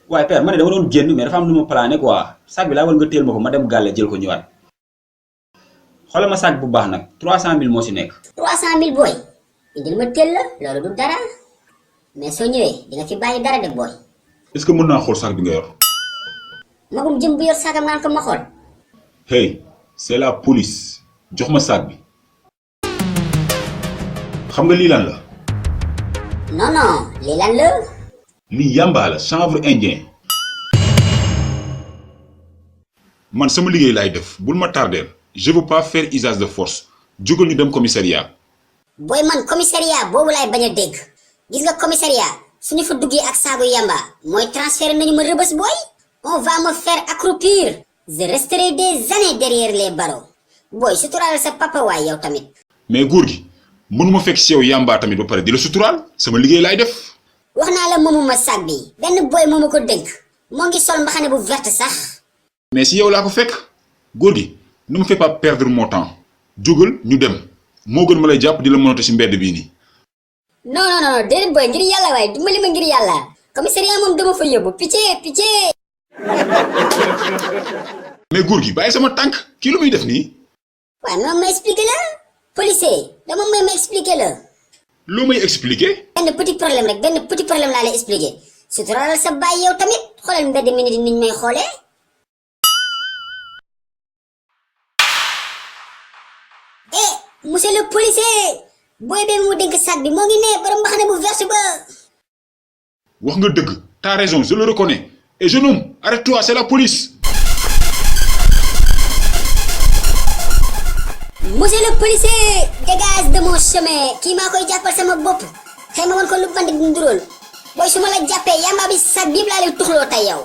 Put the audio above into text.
waaye père ma ne dama doon génn mais dafa am lu ma plané quoi sac bi laa war nga téel ma ko ma dem gàlle jël ko ñëwaat xoolal ma sac bu baax nag 300000 moo si nekk. 300000 booy indil ma teel la loolu du dara mais soo ñëwee di nga fi bàyyi dara de booy. est-ce que mën naa xool sac bi nga yor. magum jëm bu yor saagam naan ko ma xool. hey c'est la police jox ma sac bi xam nga lii lan la. non non lii lan la. lii yamba la chanvre indien. man sama liggéey laay def bul ma tardeel je veux pas faire usage de force jógal ñu dem commissariat. booy man commissariat boobu laay bañ a dégg gis nga commissariat suñu fa duggee ak saagu yamba mooy transféré nañu ma rëbës booy. on va me faire accroupir. je resterai des années derrière les barreaux. booy suturaal sa papa waay yow tamit. mais góor gi mënuma fekk si yow yamba tamit ba pare di la suturaal sama liggéey laay def. wax naa la moomu ma sac bi benn booy moomu ko dénk moo ngi sol mbaxane bu verte sax. mais si yow laa ko fekk góor gi ne me fais pas perdre mon temps jógal ñu dem moo gën ma lay jàpp di la mënatu si mbedd bii nii. non non non déedéet booy ngir yàlla waaye dimbali ma ngir yàlla commissariat moom dama fa yóbbu pitié. mais góor gi bàyyi sama tànk kii lu muy def nii. waaye moom ma expliqué la policier dama may ma expliqué la. loo may expliquer. benn petit problème laa lay expliqué suturaalal sa baay yow tamit xoolal mbedd mi nit niñ may xoolee. monsieur le policier booy bee mu dénk sac bi moo ngi ne borom mbaxane bu verte ba. wax nga dëgg t'as raison je le reconnais et jeune homme arrête-toi c'est la police. monsieur le policier dégage de mon chemin kii maa koy jàppal sama bopp xëy ma woon ko lu bandi di nduróol booy su ma la jàppee yamba bi sac bi yëpp laa lay tuxloo tey yow.